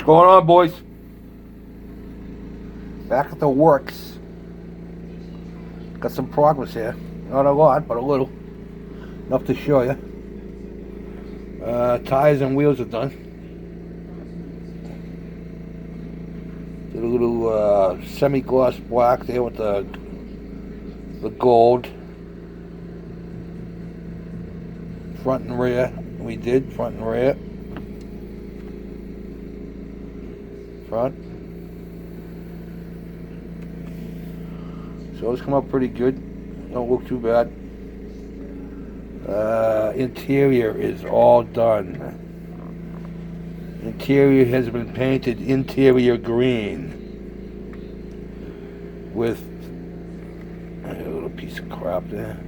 going on, boys? Back at the works. Got some progress here. Not a lot, but a little. Enough to show you. Tires and wheels are done. Did a little semi-gloss black there with the gold. Front and rear. We did front and rear. Front. So it's come out pretty good. Don't look too bad. Interior is all done. Interior has been painted interior green with a little piece of crap there.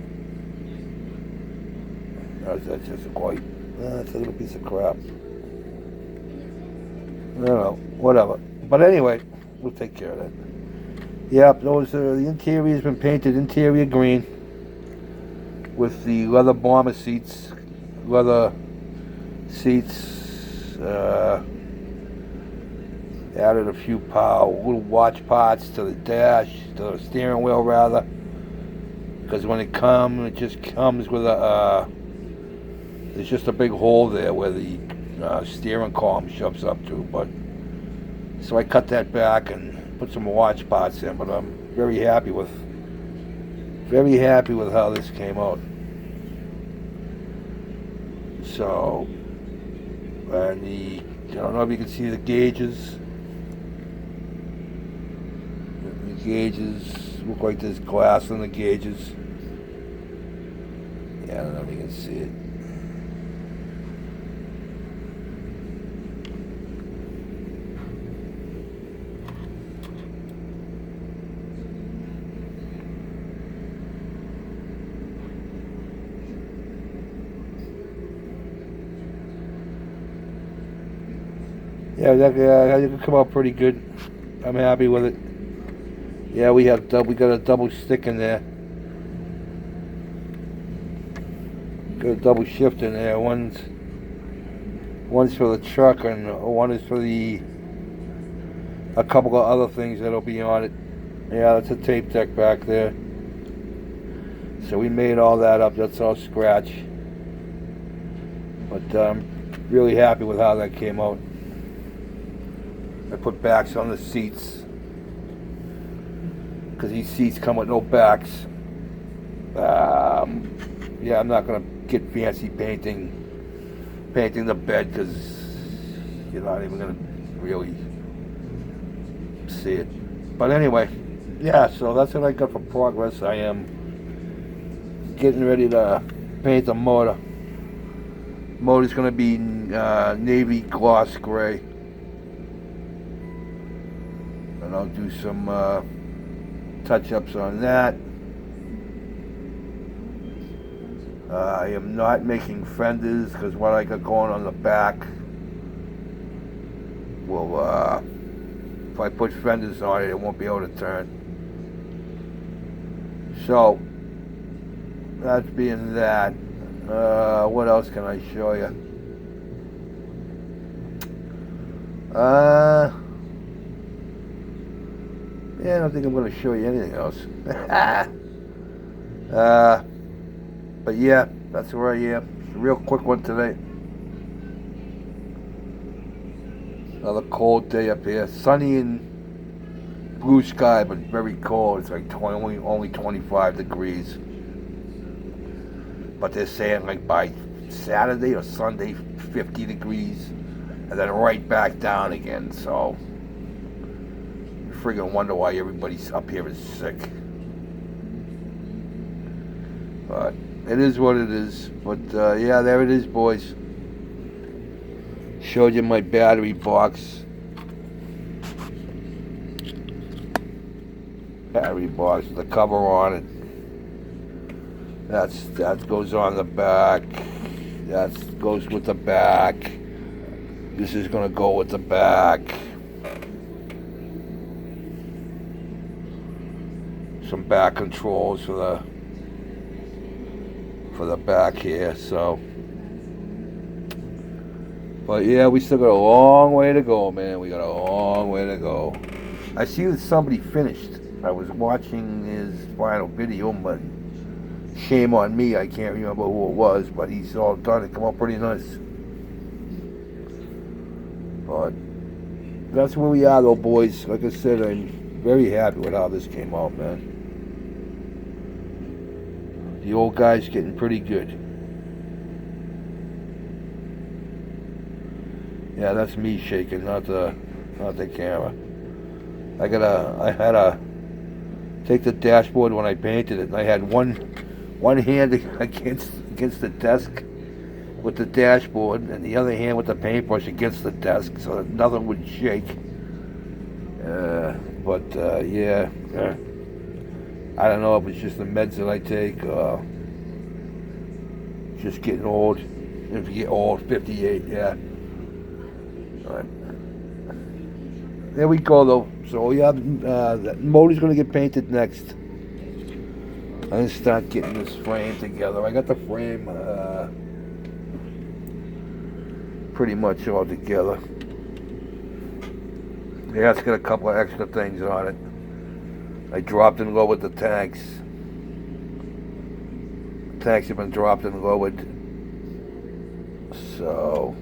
No, that's just white. That's a little piece of crap. I don't know, whatever. But anyway, we'll take care of that. Yep, those the interior has been painted interior green with the leather bomber seats, leather seats. Added a few little watch parts to the dash, to the steering wheel rather, because when it just comes with there's just a big hole there where the steering column shoves up to. But so I cut that back and put some watch parts in. But I'm very happy with how this came out. So, and I don't know if you can see the gauges. The gauges look like there's glass in the gauges. Yeah, I don't know if you can see it. Yeah, that can come out pretty good. I'm happy with it. Yeah, we got a double stick in there. Got a double shift in there. One's for the truck, and one is for a couple of other things that'll be on it. Yeah, that's a tape deck back there. So we made all that up. That's all scratch. But I'm really happy with how that came out. I put backs on the seats because these seats come with no backs. Yeah, I'm not gonna get fancy painting the bed because you're not even gonna really see it. But anyway, yeah. So that's what I got for progress. I am getting ready to paint the motor. Motor's gonna be navy gloss gray. And I'll do some touch-ups on that. I am not making fenders because what I got going on the back will, if I put fenders on it, it won't be able to turn. So, that being that, what else can I show you? Yeah, I don't think I'm going to show you anything else. But yeah, that's where I am. It's a real quick one today. Another cold day up here. Sunny and blue sky, but very cold. It's like only 25 degrees. But they're saying like by Saturday or Sunday, 50 degrees. And then right back down again, so friggin' wonder why everybody's up here is sick. But it is what it is. But yeah, there it is, boys. Showed you my battery box. Battery box with the cover on it. That goes on the back. That goes with the back. This is gonna go with the back. Some back controls for the back here. So But yeah, we still got a long way to go, man. We got a long way to go. I see that somebody finished. I was watching his final video, but shame on me. I can't remember who it was, but he's all done. It come out pretty nice. But that's where we are, though, boys. Like I said, I'm very happy with how this came out, man. The old guy's getting pretty good. Yeah, that's me shaking, not the camera. I had to take the dashboard when I painted it, and I had one hand against the desk with the dashboard, and the other hand with the paintbrush against the desk, so that nothing would shake. Yeah, I don't know if it's just the meds that I take, just getting old. If you get old, 58, yeah. All right. There we go, though. So yeah, the motor's gonna get painted next. I'm gonna start getting this frame together. I got the frame pretty much all together. Yeah, it's got a couple of extra things on it. I dropped and lowered the tanks. The tanks have been dropped and lowered. So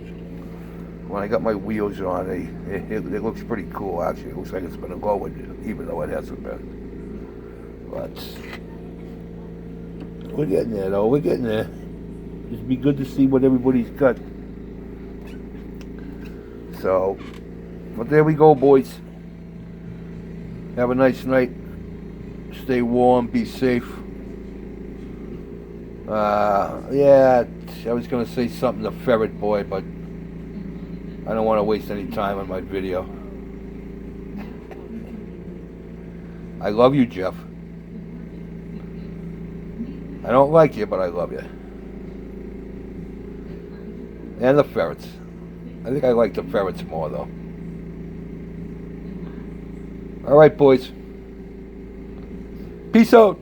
when I got my wheels on, it looks pretty cool, actually. It looks like it's been lowered, even though it hasn't been. But we're getting there, though. We're getting there. It'd be good to see what everybody's got. So, but there we go, boys. Have a nice night. Stay warm. Be safe. Yeah, I was going to say something to Ferret Boy, but I don't want to waste any time on my video. I love you, Jeff. I don't like you, but I love you. And the ferrets. I think I like the ferrets more, though. All right, boys. Peace out.